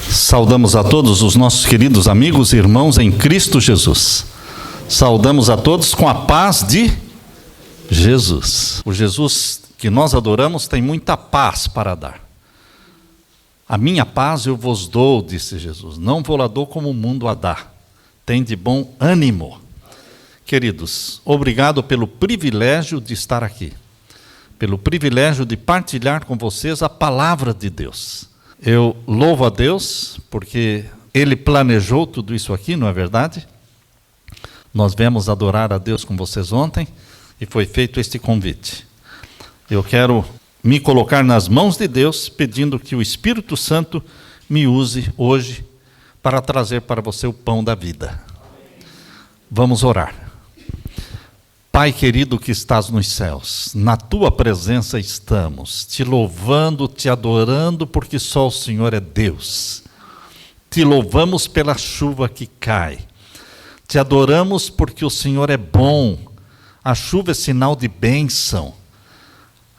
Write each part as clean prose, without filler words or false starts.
Saudamos a todos os nossos queridos amigos e irmãos em Cristo Jesus. Saudamos a todos com a paz de Jesus. O Jesus que nós adoramos tem muita paz para dar. A minha paz eu vos dou, disse Jesus. Não vou lá dou como o mundo a dá. Tem de bom ânimo. Queridos, obrigado pelo privilégio de estar aqui. Pelo privilégio de partilhar com vocês a palavra de Deus. Eu louvo a Deus porque Ele planejou tudo isso aqui, não é verdade? Nós viemos adorar a Deus com vocês ontem e foi feito este convite. Eu quero me colocar nas mãos de Deus, pedindo que o Espírito Santo me use hoje para trazer para você o pão da vida. Vamos orar. Pai querido que estás nos céus, na Tua presença estamos, te louvando, te adorando, porque só o Senhor é Deus. Te louvamos pela chuva que cai. Te adoramos porque o Senhor é bom. A chuva é sinal de bênção.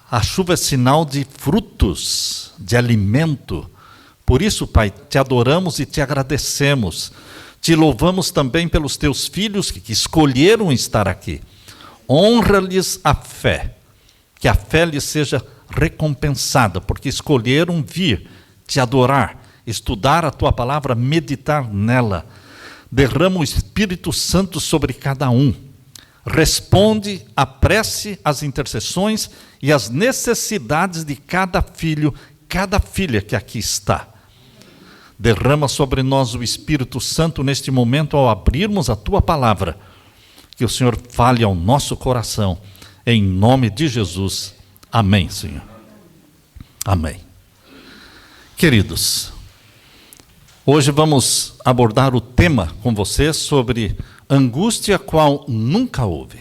A chuva é sinal de frutos, de alimento. Por isso, Pai, te adoramos e te agradecemos. Te louvamos também pelos teus filhos que escolheram estar aqui. Honra-lhes a fé, que a fé lhes seja recompensada, porque escolheram vir te adorar, estudar a tua palavra, meditar nela. Derrama o Espírito Santo sobre cada um. Responde a prece, as intercessões e as necessidades de cada filho, cada filha que aqui está. Derrama sobre nós o Espírito Santo neste momento ao abrirmos a tua palavra. Que o Senhor fale ao nosso coração, em nome de Jesus. Amém, Senhor. Amém. Queridos, hoje vamos abordar o tema com vocês sobre angústia qual nunca houve.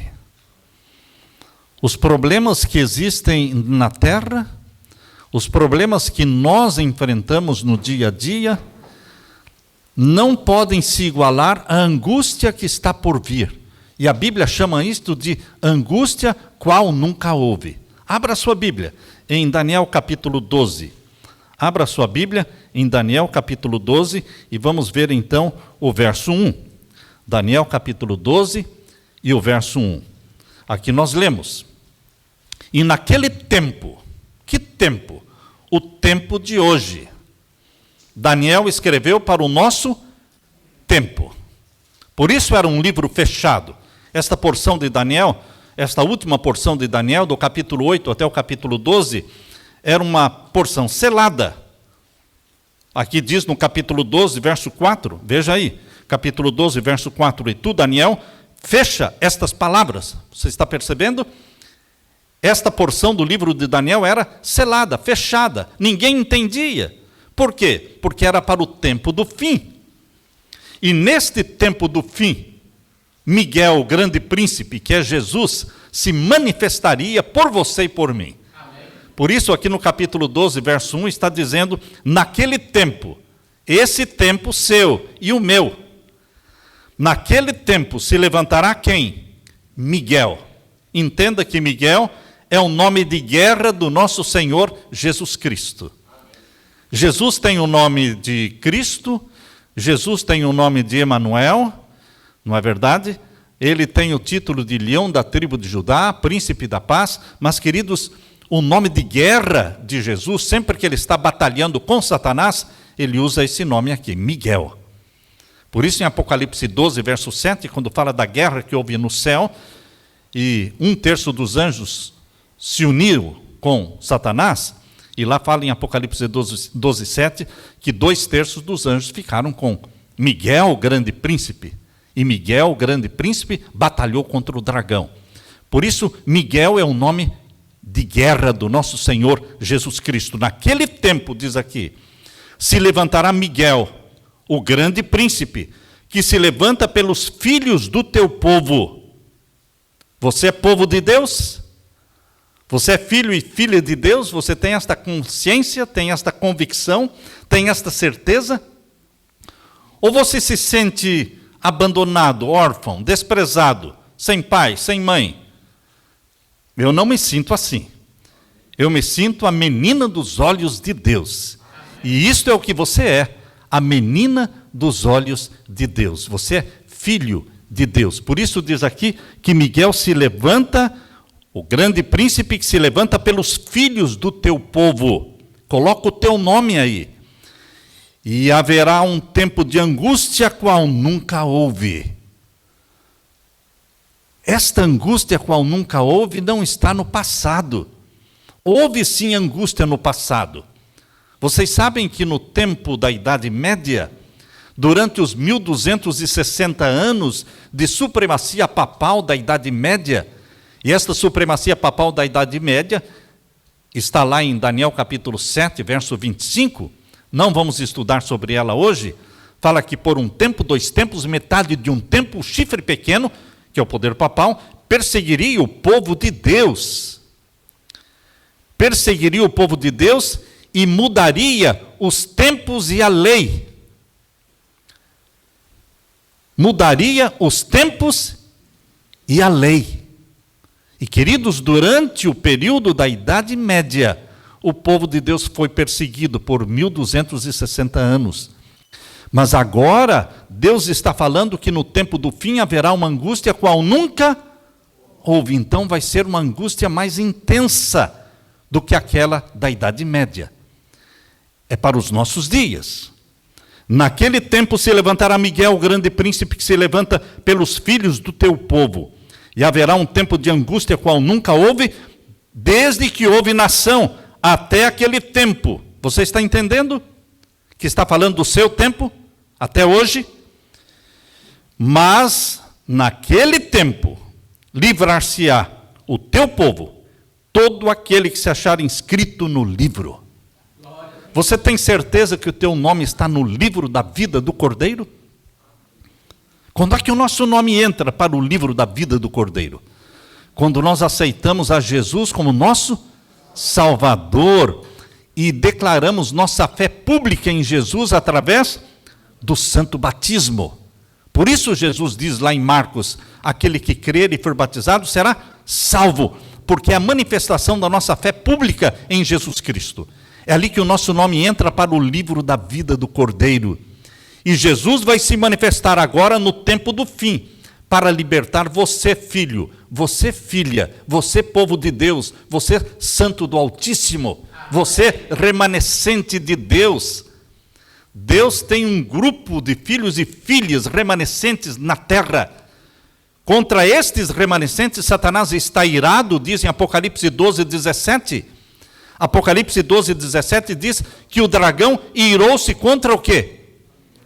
Os problemas que existem na terra, os problemas que nós enfrentamos no dia a dia, não podem se igualar à angústia que está por vir. E a Bíblia chama isto de angústia qual nunca houve. Abra a sua Bíblia em Daniel capítulo 12. Abra a sua Bíblia em Daniel capítulo 12 e vamos ver então o verso 1. Daniel capítulo 12 e o verso 1. Aqui nós lemos. E naquele tempo, que tempo? O tempo de hoje. Daniel escreveu para o nosso tempo. Por isso era um livro fechado. Esta porção de Daniel, esta última porção de Daniel, do capítulo 8 até o capítulo 12, era uma porção selada. Aqui diz no capítulo 12, verso 4, veja aí, capítulo 12, verso 4, e tu, Daniel, fecha estas palavras. Você está percebendo? Esta porção do livro de Daniel era selada, fechada, ninguém entendia. Por quê? Porque era para o tempo do fim. E neste tempo do fim, Miguel, o grande príncipe, que é Jesus, se manifestaria por você e por mim. Amém. Por isso, aqui no capítulo 12, verso 1, está dizendo, naquele tempo, esse tempo seu e o meu, naquele tempo se levantará quem? Miguel. Entenda que Miguel é o nome de guerra do nosso Senhor Jesus Cristo. Jesus tem o nome de Cristo, Jesus tem o nome de Emanuel, não é verdade? Ele tem o título de Leão da tribo de Judá, príncipe da paz, mas, queridos, o nome de guerra de Jesus, sempre que ele está batalhando com Satanás, ele usa esse nome aqui, Miguel. Por isso, em Apocalipse 12, verso 7, quando fala da guerra que houve no céu, e 1/3 dos anjos se uniram com Satanás, e lá fala em Apocalipse 12, 7, que 2/3 dos anjos ficaram com Miguel, o grande príncipe. E Miguel, o grande príncipe, batalhou contra o dragão. Por isso, Miguel é o nome de guerra do nosso Senhor Jesus Cristo. Naquele tempo, diz aqui, se levantará Miguel, o grande príncipe, que se levanta pelos filhos do teu povo. Você é povo de Deus? Você é filho e filha de Deus? Você tem esta consciência, tem esta convicção, tem esta certeza? Ou você se sente abandonado, órfão, desprezado, sem pai, sem mãe? Eu não me sinto assim. Eu me sinto a menina dos olhos de Deus. E isto é o que você é, a menina dos olhos de Deus. Você é filho de Deus. Por isso diz aqui que Miguel se levanta, o grande príncipe que se levanta pelos filhos do teu povo. Coloca o teu nome aí. E haverá um tempo de angústia qual nunca houve. Esta angústia qual nunca houve não está no passado. Houve sim angústia no passado. Vocês sabem que no tempo da Idade Média, durante os 1260 anos de supremacia papal da Idade Média, e esta supremacia papal da Idade Média está lá em Daniel capítulo 7, verso 25, não vamos estudar sobre ela hoje, fala que por um tempo, 2 tempos, metade de um tempo, o chifre pequeno, que é o poder papal, perseguiria o povo de Deus. Perseguiria o povo de Deus e mudaria os tempos e a lei. Mudaria os tempos e a lei. E, queridos, durante o período da Idade Média, o povo de Deus foi perseguido por 1260 anos. Mas agora, Deus está falando que no tempo do fim haverá uma angústia qual nunca houve. Então vai ser uma angústia mais intensa do que aquela da Idade Média. É para os nossos dias. Naquele tempo se levantará Miguel, o grande príncipe que se levanta pelos filhos do teu povo. E haverá um tempo de angústia qual nunca houve, desde que houve nação, até aquele tempo. Você está entendendo? Que está falando do seu tempo, até hoje. Mas, naquele tempo, livrar-se-á o teu povo, todo aquele que se achar inscrito no livro. Você tem certeza que o teu nome está no livro da vida do Cordeiro? Quando é que o nosso nome entra para o livro da vida do Cordeiro? Quando nós aceitamos a Jesus como nosso Salvador e declaramos nossa fé pública em Jesus através do santo batismo. Por isso Jesus diz lá em Marcos, aquele que crer e for batizado será salvo, porque é a manifestação da nossa fé pública em Jesus Cristo. É ali que o nosso nome entra para o livro da vida do Cordeiro. E Jesus vai se manifestar agora no tempo do fim, para libertar você, filho, você, filha, você, povo de Deus, você, santo do Altíssimo, você, remanescente de Deus. Deus tem um grupo de filhos e filhas remanescentes na terra. Contra estes remanescentes, Satanás está irado, diz em Apocalipse 12, 17. Apocalipse 12, 17 diz que o dragão irou-se contra o quê?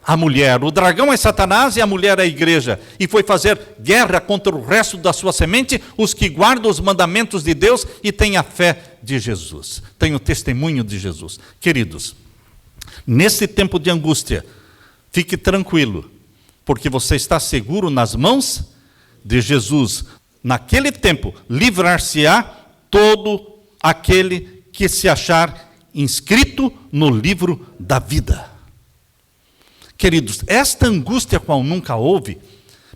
A mulher. O dragão é Satanás e a mulher é a igreja. E foi fazer guerra contra o resto da sua semente, os que guardam os mandamentos de Deus e têm a fé de Jesus. Têm o testemunho de Jesus. Queridos, nesse tempo de angústia, fique tranquilo, porque você está seguro nas mãos de Jesus. Naquele tempo, livrar-se-á todo aquele que se achar inscrito no livro da vida. Queridos, esta angústia qual nunca houve,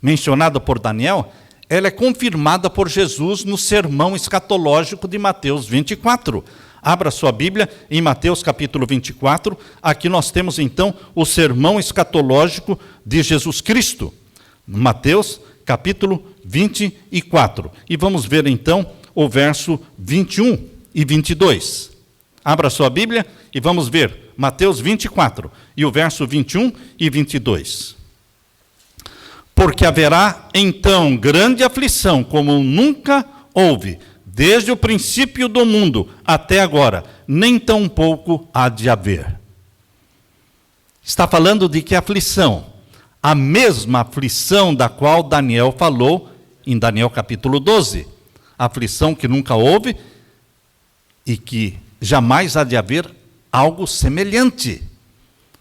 mencionada por Daniel, ela é confirmada por Jesus no sermão escatológico de Mateus 24. Abra sua Bíblia em Mateus capítulo 24. Aqui nós temos então o sermão escatológico de Jesus Cristo. Mateus capítulo 24. E vamos ver então o verso 21 e 22. Abra sua Bíblia e vamos ver Mateus 24 e o verso 21 e 22. Porque haverá então grande aflição, como nunca houve, desde o princípio do mundo até agora, nem tão pouco há de haver. Está falando de que aflição? A mesma aflição da qual Daniel falou em Daniel capítulo 12. A aflição que nunca houve e que jamais há de haver algo semelhante.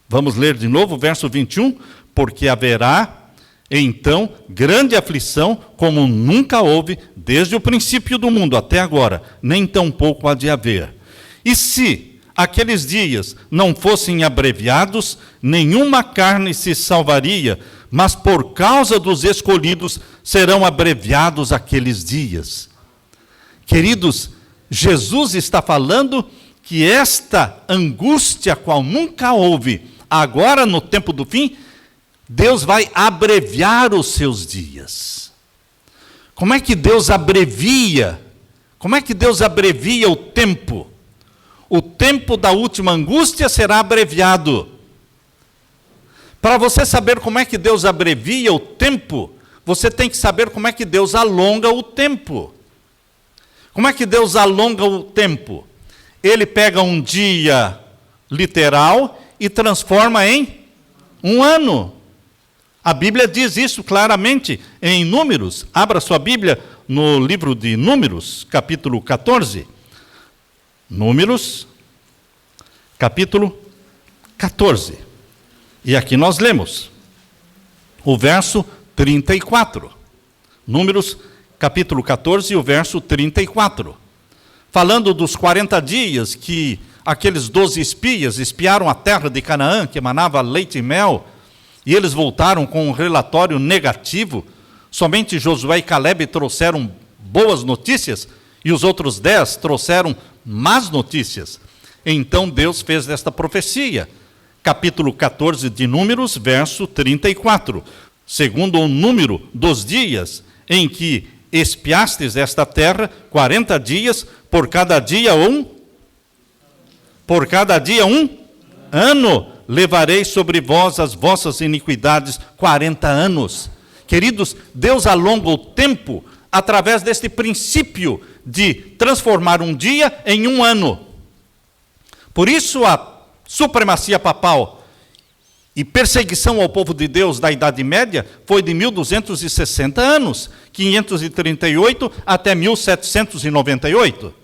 Vamos ler de novo o verso 21. Porque haverá então grande aflição, como nunca houve, desde o princípio do mundo até agora, nem tão pouco há de haver. E se aqueles dias não fossem abreviados, nenhuma carne se salvaria, mas por causa dos escolhidos serão abreviados aqueles dias. Queridos, Jesus está falando que esta angústia qual nunca houve agora no tempo do fim, Deus vai abreviar os seus dias. Como é que Deus abrevia? Como é que Deus abrevia o tempo? O tempo da última angústia será abreviado. Para você saber como é que Deus abrevia o tempo, você tem que saber como é que Deus alonga o tempo. Como é que Deus alonga o tempo? Ele pega um dia literal e transforma em um ano. A Bíblia diz isso claramente em Números. Abra sua Bíblia no livro de Números, capítulo 14. Números, capítulo 14. E aqui nós lemos o verso 34. Números, capítulo 14, o verso 34. Falando dos 40 dias que aqueles 12 espias espiaram a terra de Canaã, que emanava leite e mel, e eles voltaram com um relatório negativo. Somente Josué e Caleb trouxeram boas notícias, e os outros 10 trouxeram más notícias. Então Deus fez esta profecia. Capítulo 14 de Números, verso 34. Segundo o número dos dias em que espiastes esta terra, 40 dias, por cada dia um ano, levarei sobre vós as vossas iniquidades 40 anos. Queridos, Deus alonga o tempo através deste princípio de transformar um dia em um ano. Por isso a supremacia papal e perseguição ao povo de Deus da Idade Média foi de 1260 anos, 538 até 1798.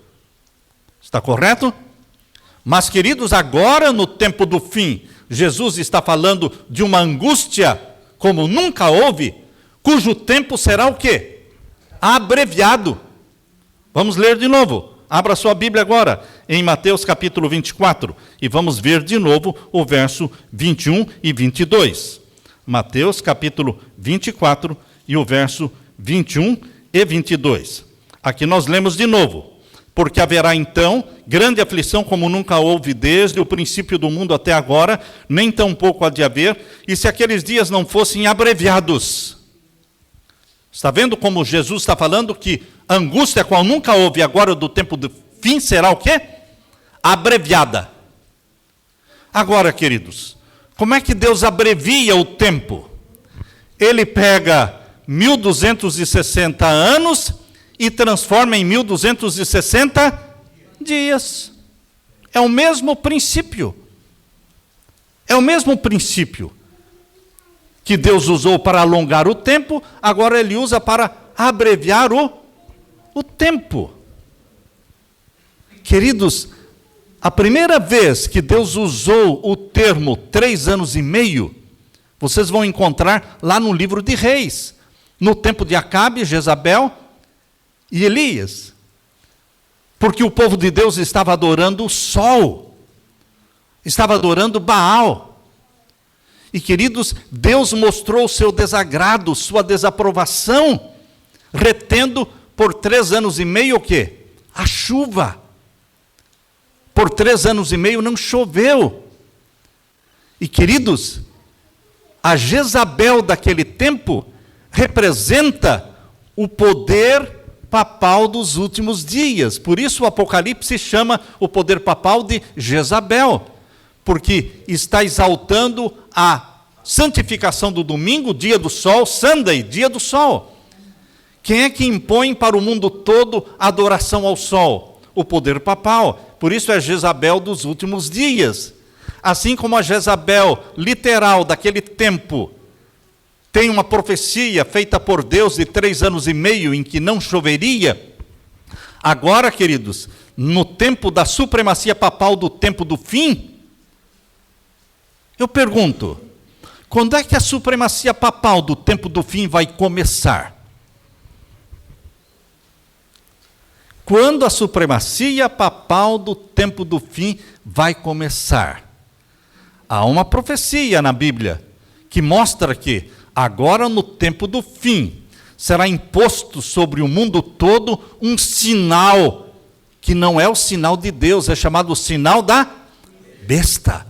Está correto? Mas, queridos, agora no tempo do fim, Jesus está falando de uma angústia como nunca houve, cujo tempo será o quê? Abreviado. Vamos ler de novo. Abra sua Bíblia agora, em Mateus capítulo 24, e vamos ver de novo o verso 21 e 22. Mateus capítulo 24 e o verso 21 e 22. Aqui nós lemos de novo. Porque haverá então grande aflição como nunca houve desde o princípio do mundo até agora, nem tampouco há de haver, e se aqueles dias não fossem abreviados. Está vendo como Jesus está falando que a angústia qual nunca houve agora do tempo do fim será o quê? Abreviada. Agora, queridos, como é que Deus abrevia o tempo? Ele pega 1260 anos e transforma em 1260 dias. É o mesmo princípio. É o mesmo princípio que Deus usou para alongar o tempo, agora Ele usa para abreviar o tempo. Queridos, a primeira vez que Deus usou o termo 3 anos e meio, vocês vão encontrar lá no livro de Reis, no tempo de Acabe, Jezabel e Elias. Porque o povo de Deus estava adorando o sol, estava adorando Baal. E, queridos, Deus mostrou o seu desagrado, sua desaprovação, retendo por 3 anos e meio o quê? A chuva. Por 3 anos e meio não choveu. E, queridos, a Jezabel daquele tempo representa o poder papal dos últimos dias. Por isso o Apocalipse chama o poder papal de Jezabel, porque está exaltando a santificação do domingo, dia do sol, Sunday, dia do sol. Quem é que impõe para o mundo todo a adoração ao sol? O poder papal. Por isso é Jezabel dos últimos dias. Assim como a Jezabel literal daquele tempo tem uma profecia feita por Deus de 3 anos e meio em que não choveria, agora, queridos, no tempo da supremacia papal do tempo do fim, eu pergunto, quando é que a supremacia papal do tempo do fim vai começar? Quando a supremacia papal do tempo do fim vai começar? Há uma profecia na Bíblia que mostra que agora no tempo do fim será imposto sobre o mundo todo um sinal que não é o sinal de Deus, é chamado o sinal da besta.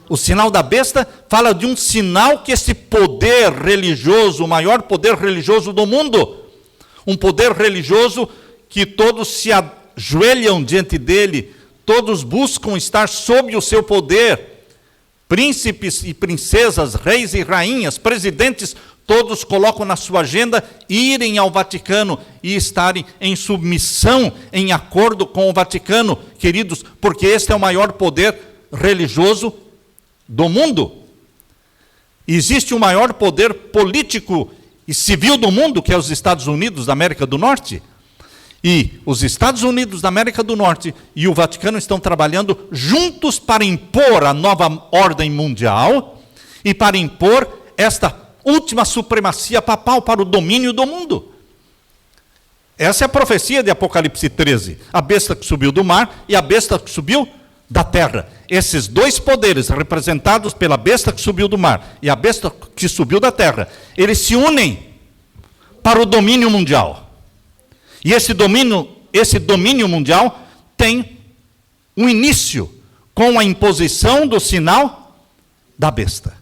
O sinal da besta fala de um sinal que esse poder religioso, o maior poder religioso do mundo, um poder religioso que todos se ajoelham diante dele, todos buscam estar sob o seu poder, príncipes e princesas, reis e rainhas, presidentes, todos colocam na sua agenda irem ao Vaticano e estarem em submissão, em acordo com o Vaticano, queridos, porque este é o maior poder religioso do mundo. Existe o maior poder político e civil do mundo, que é os Estados Unidos da América do Norte. E os Estados Unidos da América do Norte e o Vaticano estão trabalhando juntos para impor a nova ordem mundial e para impor esta última supremacia papal para o domínio do mundo. Essa é a profecia de Apocalipse 13. A besta que subiu do mar e a besta que subiu da terra. Esses dois poderes, representados pela besta que subiu do mar e a besta que subiu da terra, eles se unem para o domínio mundial. E esse domínio mundial tem um início com a imposição do sinal da besta.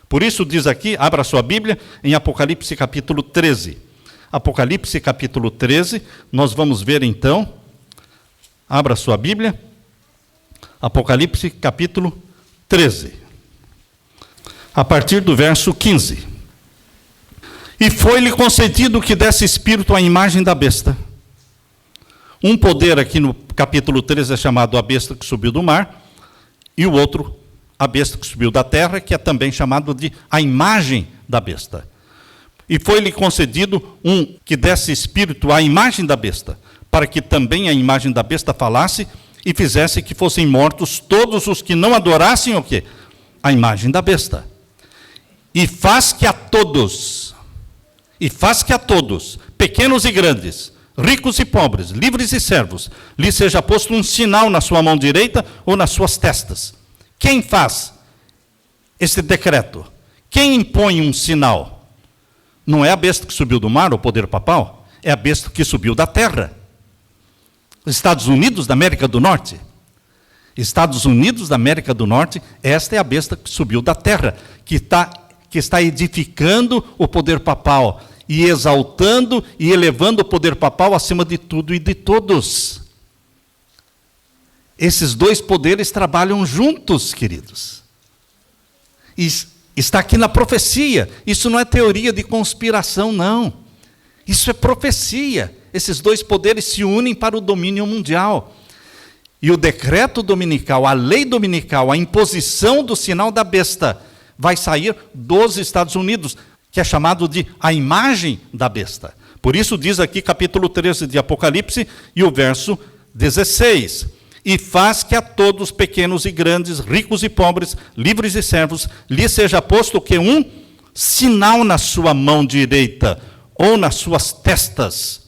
Por isso diz aqui, abra sua Bíblia, em Apocalipse capítulo 13. Apocalipse capítulo 13, nós vamos ver então, abra sua Bíblia, Apocalipse capítulo 13, a partir do verso 15. E foi-lhe concedido que desse espírito à imagem da besta. Um poder aqui no capítulo 13 é chamado a besta que subiu do mar, e o outro, a besta que subiu da terra, que é também chamado de a imagem da besta. E foi-lhe concedido um que desse espírito à imagem da besta, para que também a imagem da besta falasse e fizesse que fossem mortos todos os que não adorassem o quê? A imagem da besta. E faz que a todos, pequenos e grandes, ricos e pobres, livres e servos, lhe seja posto um sinal na sua mão direita ou nas suas testas. Quem faz esse decreto? Quem impõe um sinal? Não é a besta que subiu do mar, o poder papal, é a besta que subiu da terra. Estados Unidos da América do Norte. Estados Unidos da América do Norte, esta é a besta que subiu da terra, que está edificando o poder papal e exaltando e elevando o poder papal acima de tudo e de todos. Esses dois poderes trabalham juntos, queridos. E está aqui na profecia. Isso não é teoria de conspiração, não. Isso é profecia. Esses dois poderes se unem para o domínio mundial. E o decreto dominical, a lei dominical, a imposição do sinal da besta, vai sair dos Estados Unidos, que é chamado de a imagem da besta. Por isso diz aqui capítulo 13 de Apocalipse e o verso 16. E faz que a todos, pequenos e grandes, ricos e pobres, livres e servos, lhe seja posto que um sinal na sua mão direita ou nas suas testas,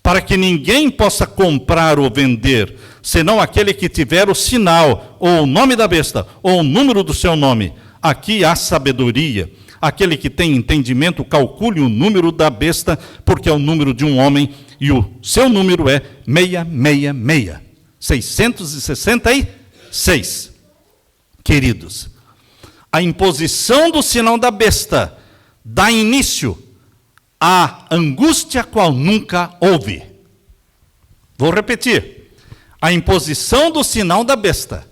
para que ninguém possa comprar ou vender, senão aquele que tiver o sinal, ou o nome da besta, ou o número do seu nome. Aqui há sabedoria. Aquele que tem entendimento, calcule o número da besta, porque é o número de um homem, e o seu número é 666. 666. Queridos, a imposição do sinal da besta dá início à angústia qual nunca houve. Vou repetir. A imposição do sinal da besta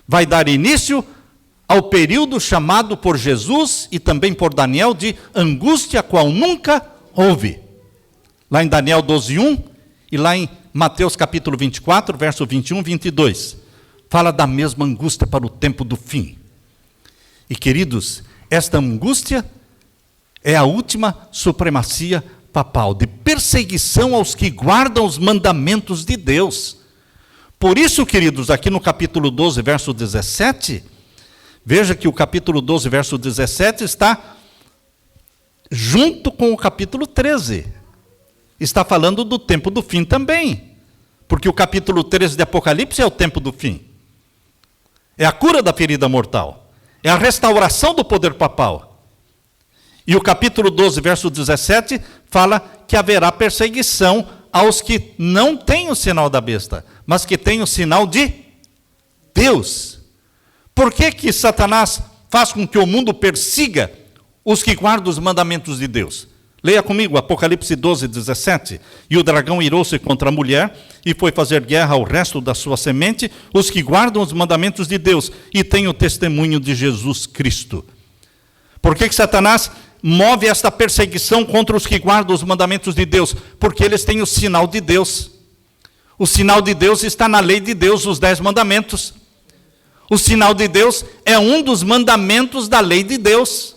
vai dar início ao período chamado por Jesus e também por Daniel de angústia qual nunca houve. Lá em Daniel 12:1 e lá em Mateus capítulo 24, verso 21 e 22. Fala da mesma angústia para o tempo do fim. E queridos, esta angústia é a última supremacia papal, de perseguição aos que guardam os mandamentos de Deus. Por isso, queridos, aqui no capítulo 12, verso 17, veja que o capítulo 12, verso 17 está junto com o capítulo 13. Está falando do tempo do fim também. Porque o capítulo 13 de Apocalipse é o tempo do fim. É a cura da ferida mortal. É a restauração do poder papal. E o capítulo 12, verso 17, fala que haverá perseguição aos que não têm o sinal da besta, mas que têm o sinal de Deus. Por que Satanás faz com que o mundo persiga os que guardam os mandamentos de Deus? Leia comigo Apocalipse 12, 17. E o dragão irou-se contra a mulher e foi fazer guerra ao resto da sua semente, os que guardam os mandamentos de Deus e têm o testemunho de Jesus Cristo. Por que Satanás move esta perseguição contra os que guardam os mandamentos de Deus? Porque eles têm o sinal de Deus. O sinal de Deus está na lei de Deus, os 10 mandamentos. O sinal de Deus é um dos mandamentos da lei de Deus.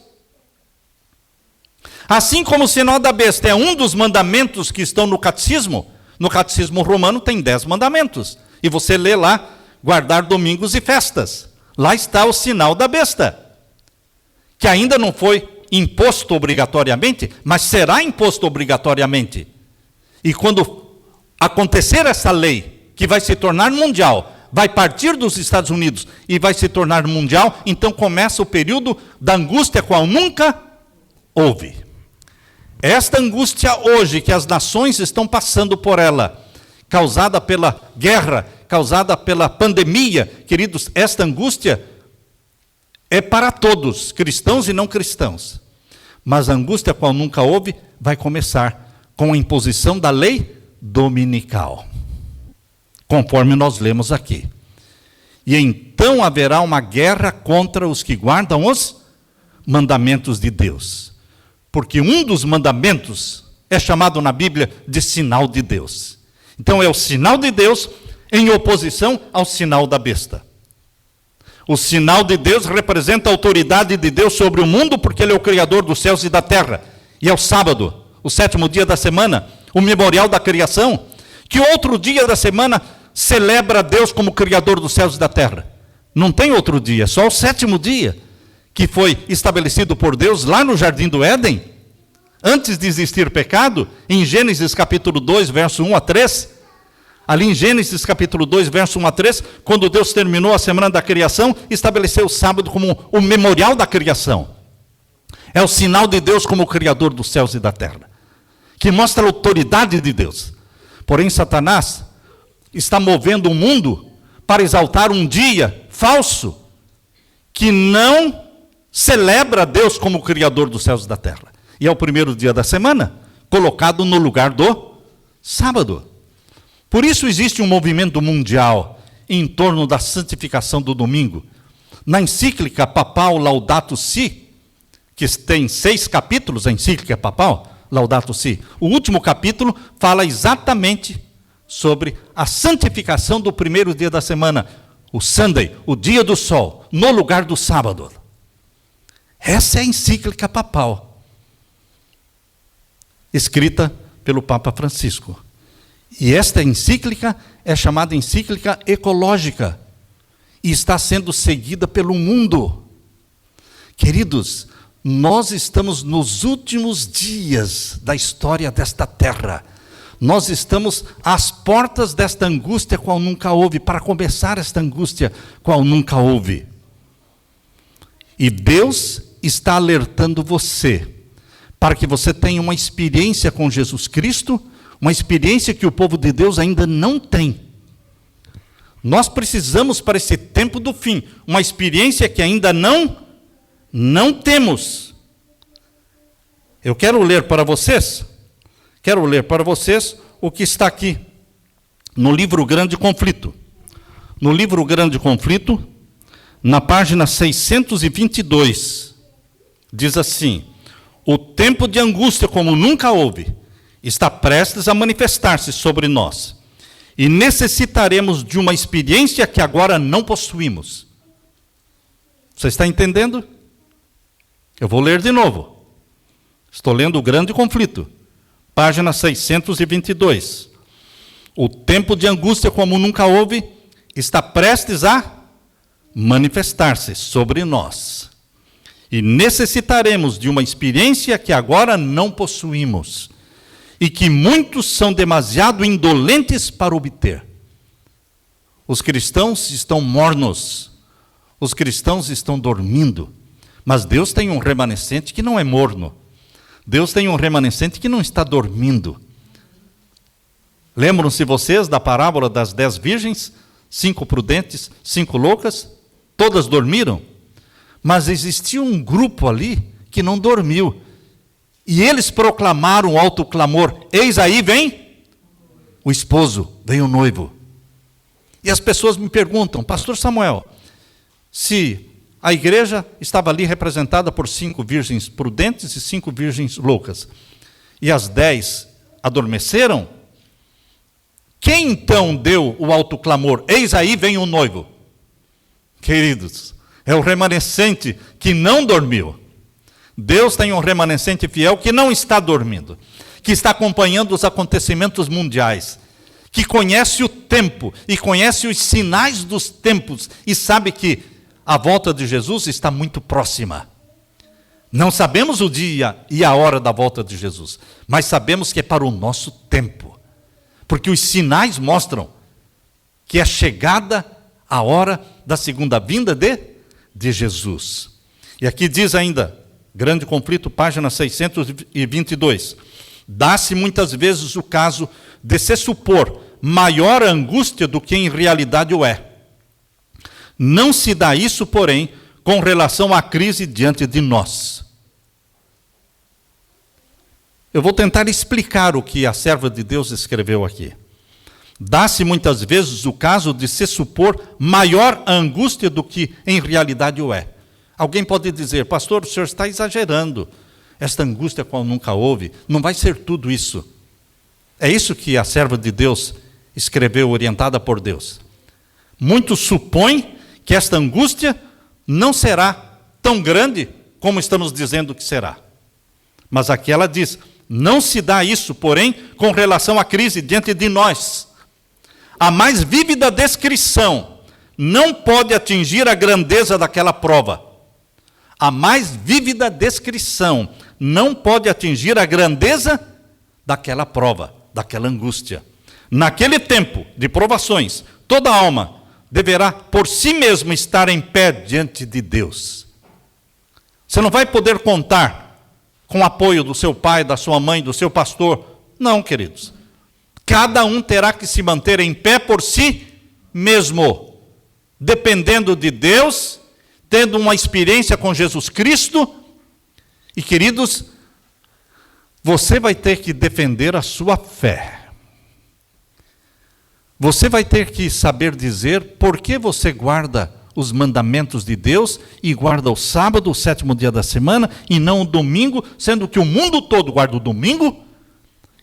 Assim como o sinal da besta é um dos mandamentos que estão no catecismo romano tem 10 mandamentos. E você lê lá, guardar domingos e festas. Lá está o sinal da besta, que ainda não foi imposto obrigatoriamente, mas será imposto obrigatoriamente. E quando acontecer essa lei, que vai se tornar mundial, vai partir dos Estados Unidos e vai se tornar mundial, então começa o período da angústia qual nunca houve. Esta angústia hoje que as nações estão passando por ela, causada pela guerra, causada pela pandemia, queridos, esta angústia é para todos, cristãos e não cristãos. Mas a angústia qual nunca houve vai começar com a imposição da lei dominical, conforme nós lemos aqui. E então haverá uma guerra contra os que guardam os mandamentos de Deus. Porque um dos mandamentos é chamado na Bíblia de sinal de Deus. Então é o sinal de Deus em oposição ao sinal da besta. O sinal de Deus representa a autoridade de Deus sobre o mundo, porque Ele é o Criador dos céus e da terra. E é o sábado, o 7º dia da semana, o memorial da criação. Que outro dia da semana celebra Deus como Criador dos céus e da terra? Não tem outro dia, só o 7º dia, que foi estabelecido por Deus lá no Jardim do Éden, antes de existir pecado, em Gênesis capítulo 2, verso 1 a 3. Ali em Gênesis capítulo 2, verso 1 a 3, quando Deus terminou a semana da criação, estabeleceu o sábado como o memorial da criação. É o sinal de Deus como o Criador dos céus e da terra, que mostra a autoridade de Deus. Porém, Satanás está movendo o mundo para exaltar um dia falso, que não celebra Deus como o Criador dos céus e da terra. E é o primeiro dia da semana, colocado no lugar do sábado. Por isso existe um movimento mundial em torno da santificação do domingo. Na encíclica papal Laudato Si, que tem 6 capítulos, a encíclica papal Laudato Si, o último capítulo fala exatamente sobre a santificação do primeiro dia da semana, o Sunday, o dia do sol, no lugar do sábado. Essa é a encíclica papal, escrita pelo Papa Francisco. E esta encíclica é chamada encíclica ecológica e está sendo seguida pelo mundo. Queridos, nós estamos nos últimos dias da história desta terra. Nós estamos às portas desta angústia qual nunca houve, para começar esta angústia qual nunca houve. E Deus está alertando você, para que você tenha uma experiência com Jesus Cristo, uma experiência que o povo de Deus ainda não tem. Nós precisamos, para esse tempo do fim, uma experiência que ainda não temos. Eu quero ler para vocês o que está aqui no livro Grande Conflito. No livro Grande Conflito, na página 622, diz assim: o tempo de angústia como nunca houve está prestes a manifestar-se sobre nós, e necessitaremos de uma experiência que agora não possuímos. Você está entendendo? Eu vou ler de novo. Estou lendo o Grande Conflito, página 622. O tempo de angústia como nunca houve está prestes a manifestar-se sobre nós, e necessitaremos de uma experiência que agora não possuímos, e que muitos são demasiado indolentes para obter. Os cristãos estão mornos, os cristãos estão dormindo, mas Deus tem um remanescente que não é morno. Deus tem um remanescente que não está dormindo. Lembram-se vocês da parábola das 10 virgens, 5 prudentes, 5 loucas? Todas dormiram, mas existia um grupo ali que não dormiu. E eles proclamaram um alto clamor: eis aí vem o esposo, vem o noivo. E as pessoas me perguntam: pastor Samuel, se a igreja estava ali representada por 5 virgens prudentes e 5 virgens loucas, e as 10 adormeceram, quem então deu o alto clamor? Eis aí vem o noivo. Queridos, é o remanescente que não dormiu. Deus tem um remanescente fiel que não está dormindo, que está acompanhando os acontecimentos mundiais, que conhece o tempo e conhece os sinais dos tempos e sabe que a volta de Jesus está muito próxima. Não sabemos o dia e a hora da volta de Jesus, mas sabemos que é para o nosso tempo, porque os sinais mostram que é chegada a hora da segunda vinda de Jesus. E aqui diz ainda, Grande Conflito, página 622, dá-se muitas vezes o caso de se supor maior angústia do que em realidade o é. Não se dá isso, porém, com relação à crise diante de nós. Eu vou tentar explicar o que a serva de Deus escreveu aqui. Dá-se muitas vezes o caso de se supor maior angústia do que em realidade o é. Alguém pode dizer: pastor, o senhor está exagerando. Esta angústia qual nunca houve, não vai ser tudo isso. É isso que a serva de Deus escreveu, orientada por Deus. Muitos supõem que esta angústia não será tão grande como estamos dizendo que será. Mas aqui ela diz: não se dá isso, porém, com relação à crise diante de nós. A mais vívida descrição não pode atingir a grandeza daquela prova. A mais vívida descrição não pode atingir a grandeza daquela prova, daquela angústia. Naquele tempo de provações, toda alma deverá por si mesma estar em pé diante de Deus. Você não vai poder contar com o apoio do seu pai, da sua mãe, do seu pastor. Não, queridos. Cada um terá que se manter em pé por si mesmo, dependendo de Deus, tendo uma experiência com Jesus Cristo. E, queridos, você vai ter que defender a sua fé. Você vai ter que saber dizer por que você guarda os mandamentos de Deus e guarda o sábado, o 7º dia da semana, e não o domingo, sendo que o mundo todo guarda o domingo,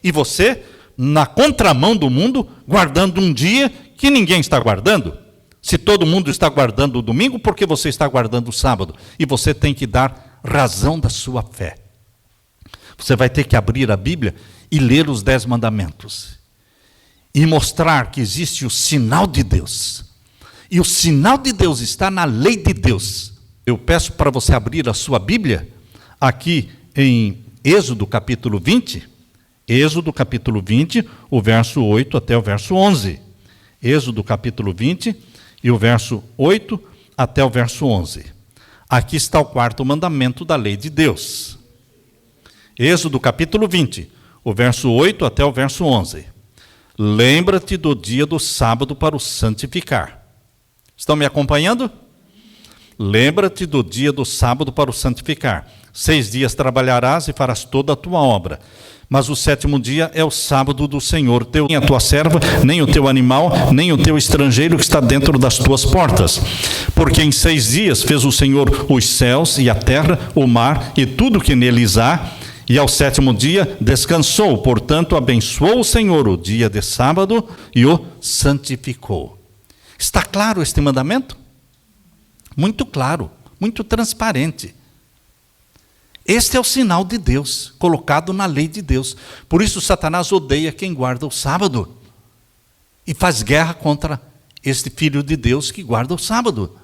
e você, na contramão do mundo, guardando um dia que ninguém está guardando. Se todo mundo está guardando o domingo, por que você está guardando o sábado? E você tem que dar razão da sua fé. Você vai ter que abrir a Bíblia e ler os 10 mandamentos. E mostrar que existe o sinal de Deus. E o sinal de Deus está na lei de Deus. Eu peço para você abrir a sua Bíblia, aqui em Êxodo capítulo 20. Êxodo capítulo 20, o verso 8 até o verso 11. Êxodo capítulo 20 e o verso 8 até o verso 11. Aqui está o 4º mandamento da lei de Deus. Êxodo capítulo 20, o verso 8 até o verso 11. Lembra-te do dia do sábado para o santificar. Estão me acompanhando? Lembra-te do dia do sábado para o santificar. 6 dias trabalharás e farás toda a tua obra. Mas o 7º dia é o sábado do Senhor teu, nem a tua serva, nem o teu animal, nem o teu estrangeiro que está dentro das tuas portas. Porque em 6 dias fez o Senhor os céus e a terra, o mar e tudo que neles há, e ao 7º dia descansou. Portanto, abençoou o Senhor o dia de sábado e o santificou. Está claro este mandamento? Muito claro, muito transparente. Este é o sinal de Deus, colocado na lei de Deus. Por isso Satanás odeia quem guarda o sábado. E faz guerra contra este filho de Deus que guarda o sábado.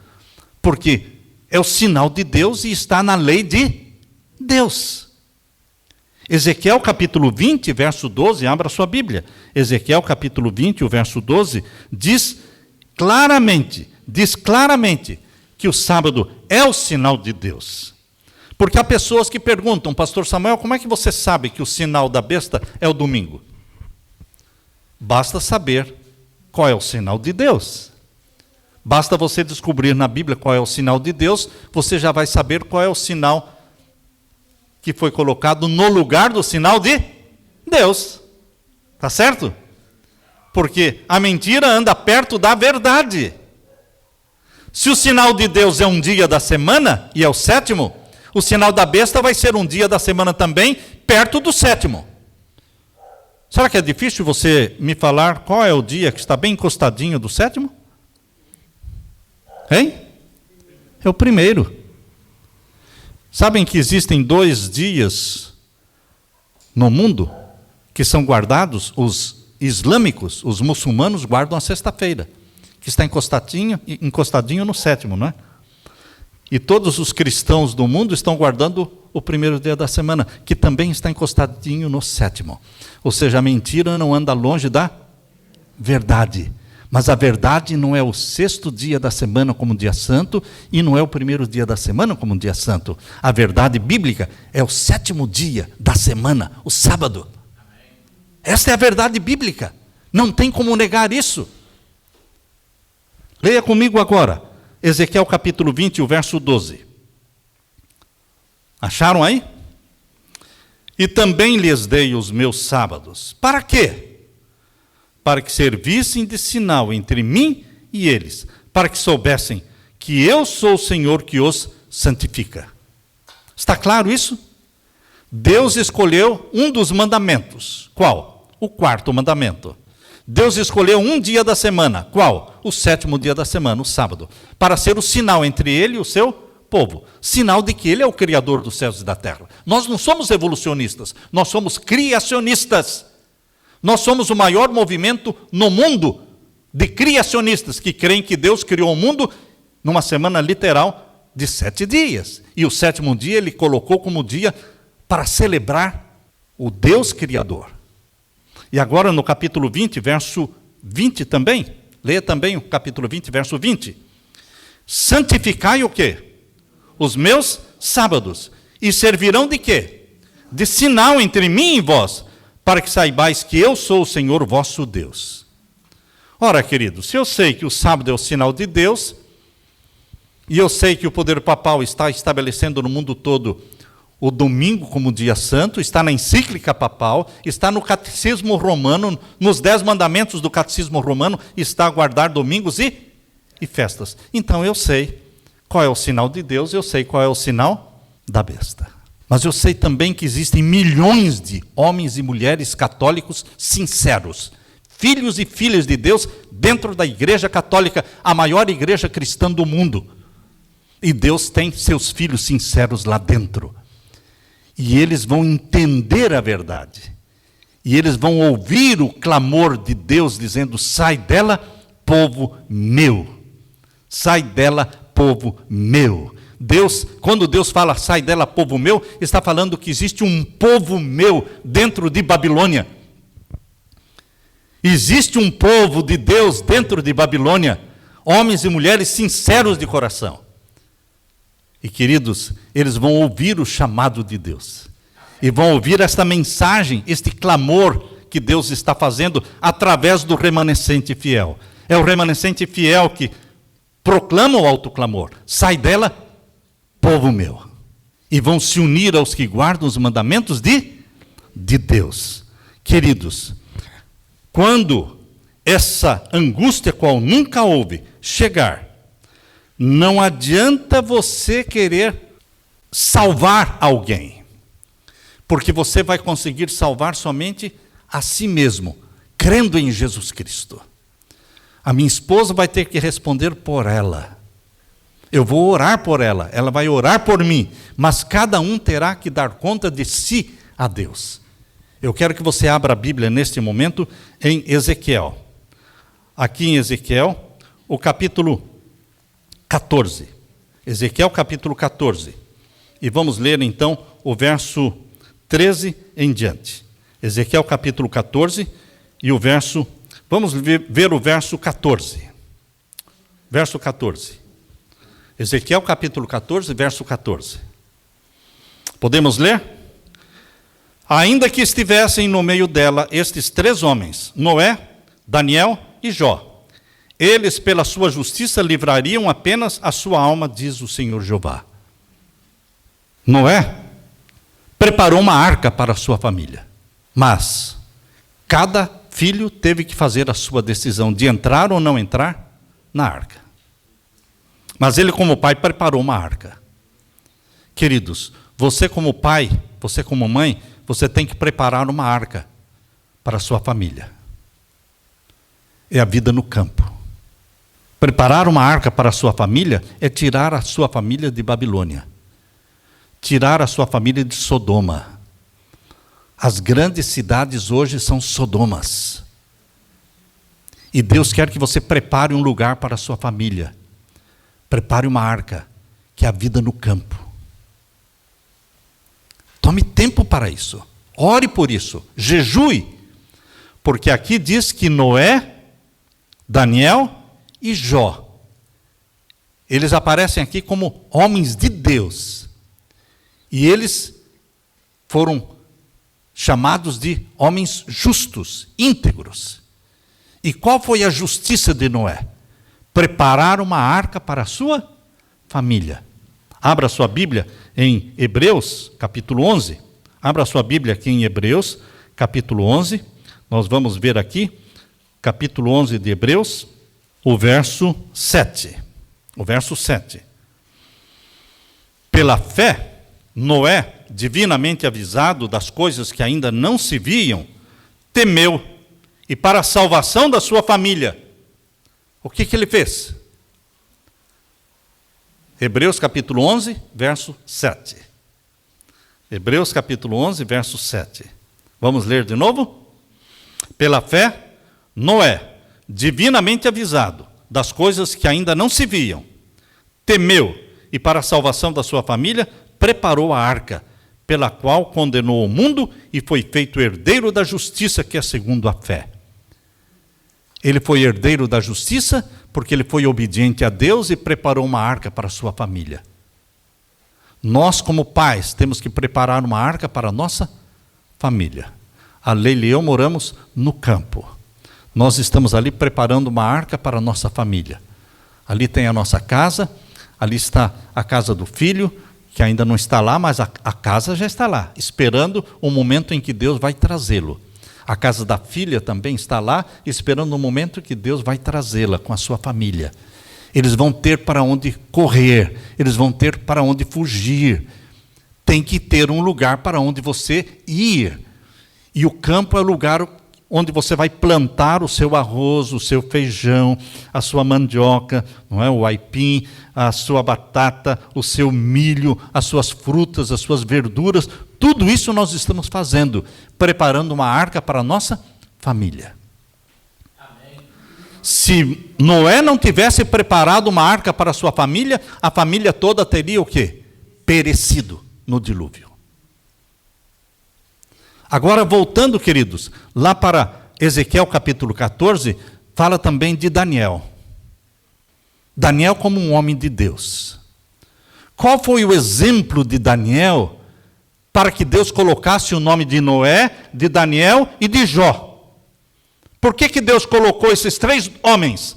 Porque é o sinal de Deus e está na lei de Deus. Ezequiel capítulo 20, verso 12, abra sua Bíblia. Ezequiel capítulo 20, o verso 12, diz claramente que o sábado é o sinal de Deus. Porque há pessoas que perguntam: pastor Samuel, como é que você sabe que o sinal da besta é o domingo? Basta saber qual é o sinal de Deus. Basta você descobrir na Bíblia qual é o sinal de Deus, você já vai saber qual é o sinal que foi colocado no lugar do sinal de Deus. Tá certo? Porque a mentira anda perto da verdade. Se o sinal de Deus é um dia da semana, e é o sétimo, o sinal da besta vai ser um dia da semana também, perto do sétimo. Será que é difícil você me falar qual é o dia que está bem encostadinho do sétimo? Hein? É o primeiro. Sabem que existem 2 dias no mundo que são guardados? Os islâmicos, os muçulmanos guardam a sexta-feira, que está encostadinho no sétimo, não é? E todos os cristãos do mundo estão guardando o primeiro dia da semana, que também está encostadinho no sétimo. Ou seja, a mentira não anda longe da verdade. Mas a verdade não é o 6º dia da semana como dia santo, e não é o primeiro dia da semana como dia santo. A verdade bíblica é o 7º dia da semana, o sábado. Esta é a verdade bíblica. Não tem como negar isso. Leia comigo agora, Ezequiel capítulo 20, o verso 12. Acharam aí? E também lhes dei os meus sábados. Para quê? Para que servissem de sinal entre mim e eles, para que soubessem que eu sou o Senhor que os santifica. Está claro isso? Deus escolheu um dos mandamentos. Qual? O 4º mandamento. Deus escolheu um dia da semana. Qual? O 7º dia da semana, o sábado, para ser o sinal entre ele e o seu povo. Sinal de que ele é o Criador dos céus e da terra. Nós não somos evolucionistas, nós somos criacionistas. Nós somos o maior movimento no mundo de criacionistas que creem que Deus criou o mundo numa semana literal de 7 dias. E o 7º dia ele colocou como dia para celebrar o Deus Criador. E agora no capítulo 20, verso 20 também, leia também o capítulo 20, verso 20. Santificai o quê? Os meus sábados. E servirão de quê? De sinal entre mim e vós, para que saibais que eu sou o Senhor vosso Deus. Ora, queridos, se eu sei que o sábado é o sinal de Deus, e eu sei que o poder papal está estabelecendo no mundo todo o domingo como dia santo, está na encíclica papal, está no catecismo romano, nos 10 mandamentos do catecismo romano, está a guardar domingos e festas. Então eu sei qual é o sinal de Deus, eu sei qual é o sinal da besta. Mas eu sei também que existem milhões de homens e mulheres católicos sinceros, filhos e filhas de Deus, dentro da Igreja Católica, a maior igreja cristã do mundo. E Deus tem seus filhos sinceros lá dentro. E eles vão entender a verdade. E eles vão ouvir o clamor de Deus dizendo: sai dela, povo meu. Sai dela, povo meu. Deus, quando Deus fala sai dela, povo meu, está falando que existe um povo meu dentro de Babilônia. Existe um povo de Deus dentro de Babilônia, homens e mulheres sinceros de coração. E queridos, eles vão ouvir o chamado de Deus. E vão ouvir esta mensagem, este clamor que Deus está fazendo através do remanescente fiel. É o remanescente fiel que proclama o alto clamor: sai dela, povo meu. E vão se unir aos que guardam os mandamentos de Deus. Queridos, quando essa angústia qual nunca houve chegar, não adianta você querer salvar alguém, porque você vai conseguir salvar somente a si mesmo, crendo em Jesus Cristo. A minha esposa vai ter que responder por ela. Eu vou orar por ela, ela vai orar por mim, mas cada um terá que dar conta de si a Deus. Eu quero que você abra a Bíblia neste momento em Ezequiel. Aqui em Ezequiel, o capítulo 14. Ezequiel capítulo 14. E vamos ler então o verso 13 em diante. Ezequiel capítulo 14 e o verso, vamos ver o verso 14. Verso 14. Ezequiel capítulo 14, verso 14. Podemos ler? Ainda que estivessem no meio dela estes 3 homens, Noé, Daniel e Jó, eles pela sua justiça livrariam apenas a sua alma, diz o Senhor Jeová. Noé preparou uma arca para a sua família, mas cada filho teve que fazer a sua decisão de entrar ou não entrar na arca. Mas ele, como pai, preparou uma arca. Queridos, você como pai, você como mãe, você tem que preparar uma arca para a sua família. É a vida no campo. Preparar uma arca para a sua família é tirar a sua família de Babilônia. Tirar a sua família de Sodoma. As grandes cidades hoje são Sodomas. E Deus quer que você prepare um lugar para a sua família. Prepare uma arca, que é a vida no campo. Tome tempo para isso. Ore por isso. Jejue. Porque aqui diz que Noé, Daniel e Jó, eles aparecem aqui como homens de Deus. E eles foram chamados de homens justos, íntegros. E qual foi a justiça de Noé? Preparar uma arca para a sua família. Abra sua Bíblia em Hebreus, capítulo 11. Abra sua Bíblia aqui em Hebreus, capítulo 11. Nós vamos ver aqui, capítulo 11 de Hebreus, o verso 7. O verso 7. Pela fé, Noé, divinamente avisado das coisas que ainda não se viam, temeu, e para a salvação da sua família, o que ele fez? Hebreus capítulo 11, verso 7. Hebreus capítulo 11, verso 7. Vamos ler de novo? Pela fé, Noé, divinamente avisado das coisas que ainda não se viam, temeu, e para a salvação da sua família, preparou a arca, pela qual condenou o mundo e foi feito herdeiro da justiça, que é segundo a fé. Ele foi herdeiro da justiça porque ele foi obediente a Deus e preparou uma arca para a sua família. Nós, como pais, temos que preparar uma arca para a nossa família. A Leila e eu moramos no campo. Nós estamos ali preparando uma arca para a nossa família. Ali tem a nossa casa, ali está a casa do filho, que ainda não está lá, mas a casa já está lá, esperando o momento em que Deus vai trazê-lo. A casa da filha também está lá, esperando o momento que Deus vai trazê-la com a sua família. Eles vão ter para onde correr, eles vão ter para onde fugir. Tem que ter um lugar para onde você ir. E o campo é o lugar onde você vai plantar o seu arroz, o seu feijão, a sua mandioca, não é? O aipim, a sua batata, o seu milho, as suas frutas, as suas verduras. Tudo isso nós estamos fazendo, preparando uma arca para a nossa família. Amém. Se Noé não tivesse preparado uma arca para a sua família, a família toda teria o quê? Perecido no dilúvio. Agora, voltando, queridos, lá para Ezequiel capítulo 14, fala também de Daniel. Daniel como um homem de Deus. Qual foi o exemplo de Daniel para que Deus colocasse o nome de Noé, de Daniel e de Jó? Por que Deus colocou esses três homens?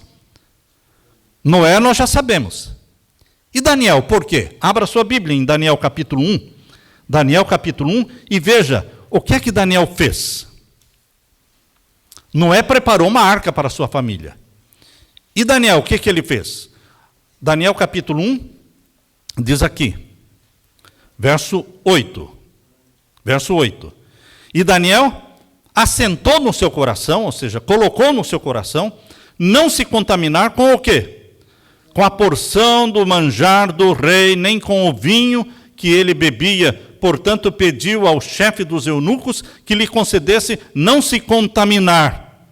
Noé nós já sabemos. E Daniel, por quê? Abra sua Bíblia em Daniel capítulo 1. Daniel capítulo 1 e veja o que é que Daniel fez. Noé preparou uma arca para a sua família. E Daniel, o que ele fez? Daniel capítulo 1 diz aqui, verso 8. Verso 8. E Daniel assentou no seu coração, ou seja, colocou no seu coração, não se contaminar com o quê? Com a porção do manjar do rei, nem com o vinho que ele bebia. Portanto, pediu ao chefe dos eunucos que lhe concedesse não se contaminar.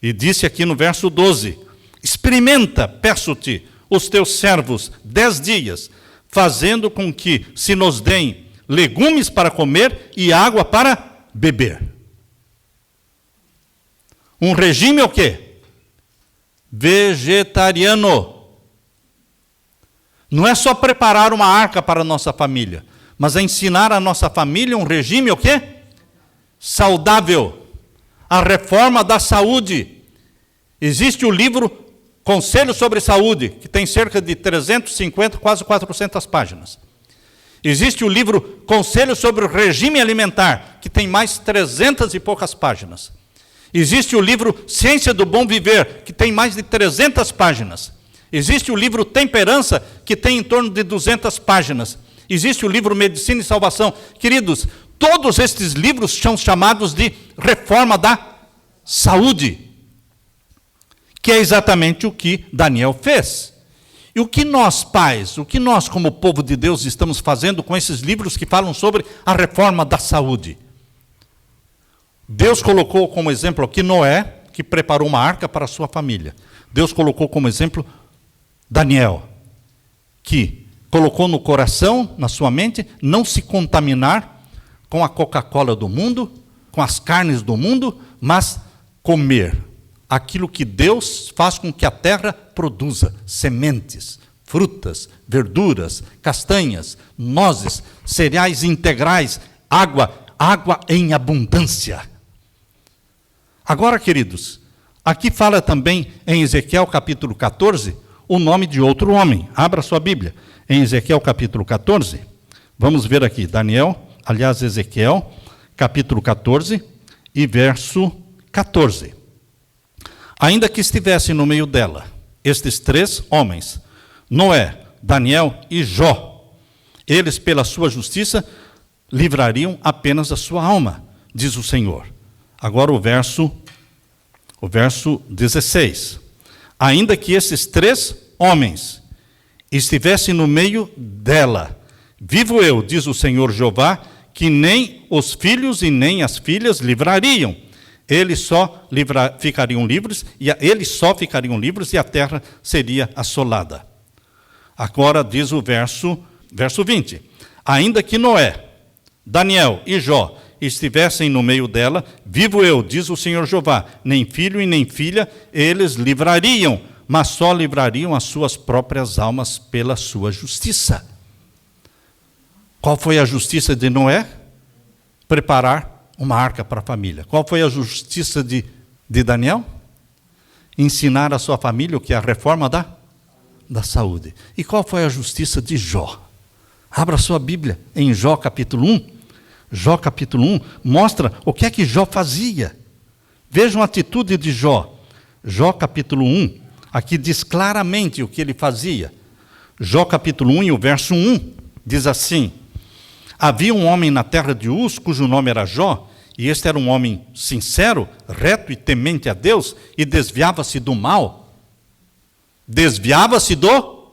E disse aqui no verso 12, experimenta, peço-te, os teus servos 10 dias, fazendo com que se nos deem legumes para comer e água para beber. Um regime o quê? Vegetariano. Não é só preparar uma arca para a nossa família, mas é ensinar a nossa família um regime o quê? Saudável. A reforma da saúde. Existe o livro Conselho sobre Saúde, que tem cerca de 350, quase 400 páginas. Existe o livro Conselho sobre o Regime Alimentar, que tem mais 300 e poucas páginas. Existe o livro Ciência do Bom Viver, que tem mais de 300 páginas. Existe o livro Temperança, que tem em torno de 200 páginas. Existe o livro Medicina e Salvação. Queridos, todos estes livros são chamados de Reforma da Saúde, que é exatamente o que Daniel fez. E o que nós, pais, o que nós, como povo de Deus, estamos fazendo com esses livros que falam sobre a reforma da saúde? Deus colocou como exemplo aqui Noé, que preparou uma arca para a sua família. Deus colocou como exemplo Daniel, que colocou no coração, na sua mente, não se contaminar com a Coca-Cola do mundo, com as carnes do mundo, mas comer aquilo que Deus faz com que a terra produza: sementes, frutas, verduras, castanhas, nozes, cereais integrais, água em abundância. Agora, queridos, aqui fala também em Ezequiel capítulo 14, o nome de outro homem. Abra sua Bíblia. Em Ezequiel capítulo 14, vamos ver aqui, Ezequiel capítulo 14 e verso 14. Ainda que estivessem no meio dela estes três homens, Noé, Daniel e Jó, eles pela sua justiça livrariam apenas a sua alma, diz o Senhor. Agora o verso 16. Ainda que esses três homens estivessem no meio dela, vivo eu, diz o Senhor Jeová, que nem os filhos e nem as filhas livrariam. Eles só ficariam livres e a terra seria assolada. Agora diz o verso 20. Ainda que Noé, Daniel e Jó estivessem no meio dela, vivo eu, diz o Senhor Jeová, nem filho e nem filha eles livrariam, mas só livrariam as suas próprias almas pela sua justiça. Qual foi a justiça de Noé? Preparar uma arca para a família. Qual foi a justiça de Daniel? Ensinar a sua família o que é a reforma da saúde. E qual foi a justiça de Jó? Abra sua Bíblia em Jó capítulo 1. Jó capítulo 1 mostra o que é que Jó fazia. Vejam a atitude de Jó. Jó capítulo 1, aqui diz claramente o que ele fazia. Jó capítulo 1 e o verso 1 diz assim: havia um homem na terra de Uz, cujo nome era Jó, e este era um homem sincero, reto e temente a Deus, e desviava-se do mal. Desviava-se do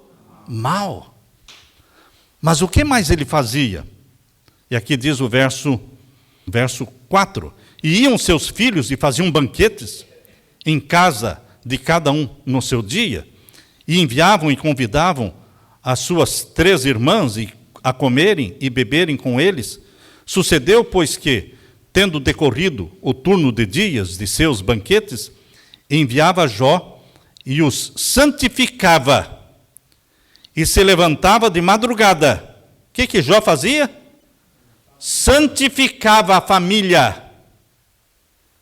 mal. Mas o que mais ele fazia? E aqui diz o verso 4. E iam seus filhos e faziam banquetes em casa de cada um no seu dia, e enviavam e convidavam as suas 3 irmãs a comerem e beberem com eles. Sucedeu, pois, que, tendo decorrido o turno de dias de seus banquetes, enviava Jó e os santificava, e se levantava de madrugada. O que Jó fazia? Santificava a família,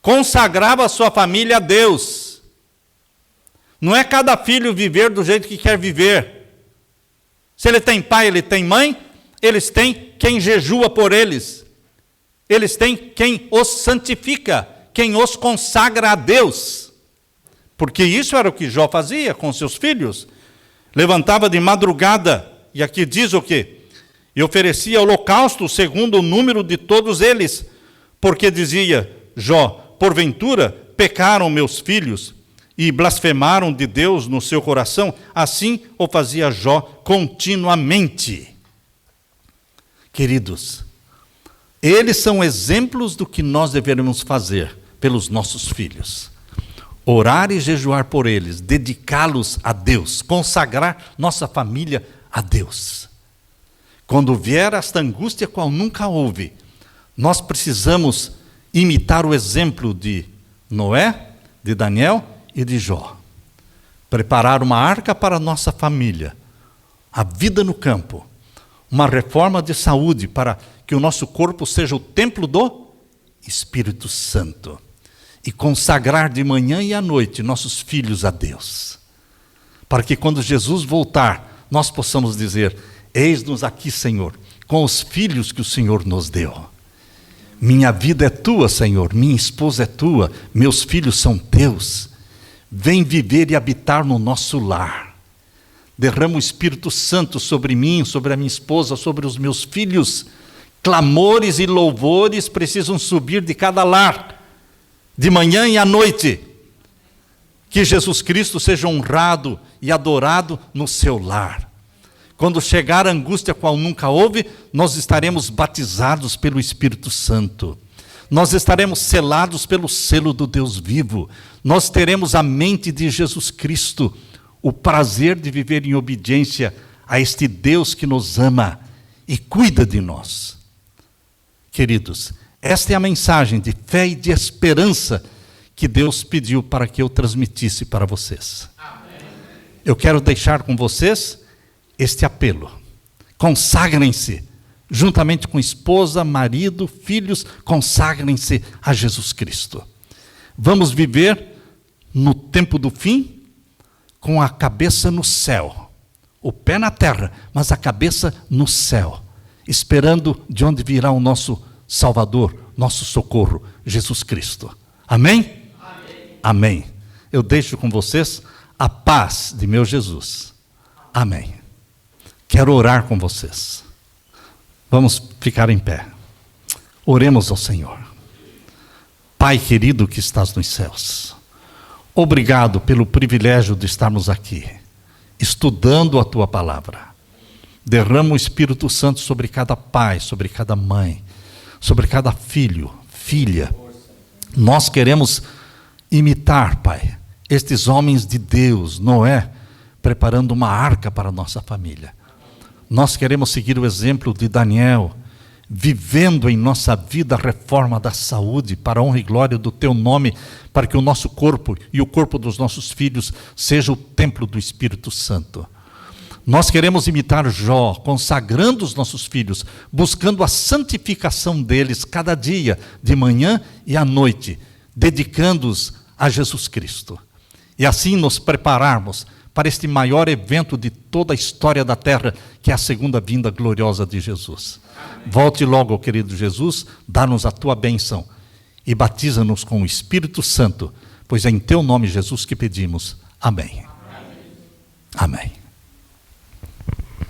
consagrava a sua família a Deus. Não é cada filho viver do jeito que quer viver. Se ele tem pai, ele tem mãe, eles têm quem jejua por eles. Eles têm quem os santifica, quem os consagra a Deus. Porque isso era o que Jó fazia com seus filhos. Levantava de madrugada, e aqui diz o quê? E oferecia holocausto segundo o número de todos eles. Porque dizia Jó: porventura pecaram meus filhos e blasfemaram de Deus no seu coração. Assim o fazia Jó continuamente. Queridos, eles são exemplos do que nós deveremos fazer pelos nossos filhos. Orar e jejuar por eles, dedicá-los a Deus, consagrar nossa família a Deus. Quando vier esta angústia qual nunca houve, nós precisamos imitar o exemplo de Noé, de Daniel e de Jó. Preparar uma arca para a nossa família, a vida no campo, uma reforma de saúde para que o nosso corpo seja o templo do Espírito Santo, e consagrar de manhã e à noite nossos filhos a Deus. para que quando Jesus voltar, nós possamos dizer: eis-nos aqui, Senhor, com os filhos que o Senhor nos deu. Minha vida é tua, Senhor, minha esposa é tua, meus filhos são teus. Vem viver e habitar no nosso lar. Derrama o Espírito Santo sobre mim, sobre a minha esposa, sobre os meus filhos. Clamores e louvores precisam subir de cada lar, de manhã e à noite. Que Jesus Cristo seja honrado e adorado no seu lar. Quando chegar a angústia qual nunca houve, nós estaremos batizados pelo Espírito Santo. Nós estaremos selados pelo selo do Deus vivo. Nós teremos a mente de Jesus Cristo, o prazer de viver em obediência a este Deus que nos ama e cuida de nós. Queridos, esta é a mensagem de fé e de esperança que Deus pediu para que eu transmitisse para vocês. Amém. Eu quero deixar com vocês este apelo: consagrem-se, juntamente com esposa, marido, filhos, consagrem-se a Jesus Cristo. Vamos viver no tempo do fim com a cabeça no céu, o pé na terra, mas a cabeça no céu, esperando de onde virá o nosso Salvador, nosso socorro, Jesus Cristo. Amém? Amém. Amém. Eu deixo com vocês a paz de meu Jesus. Amém. Quero orar com vocês. Vamos ficar em pé. Oremos ao Senhor. Pai querido que estás nos céus, obrigado pelo privilégio de estarmos aqui, estudando a Tua palavra. Derrama o Espírito Santo sobre cada pai, sobre cada mãe, sobre cada filho, filha. Nós queremos imitar, Pai, estes homens de Deus, Noé, preparando uma arca para a nossa família. Nós queremos seguir o exemplo de Daniel, vivendo em nossa vida a reforma da saúde, para a honra e glória do Teu nome, para que o nosso corpo e o corpo dos nossos filhos seja o templo do Espírito Santo. Nós queremos imitar Jó, consagrando os nossos filhos, buscando a santificação deles cada dia, de manhã e à noite, dedicando-os a Jesus Cristo. E assim nos prepararmos para este maior evento de toda a história da terra, que é a segunda vinda gloriosa de Jesus. Amém. Volte logo, querido Jesus, dá-nos a Tua bênção e batiza-nos com o Espírito Santo, pois é em Teu nome, Jesus, que pedimos. Amém. Amém. Amém.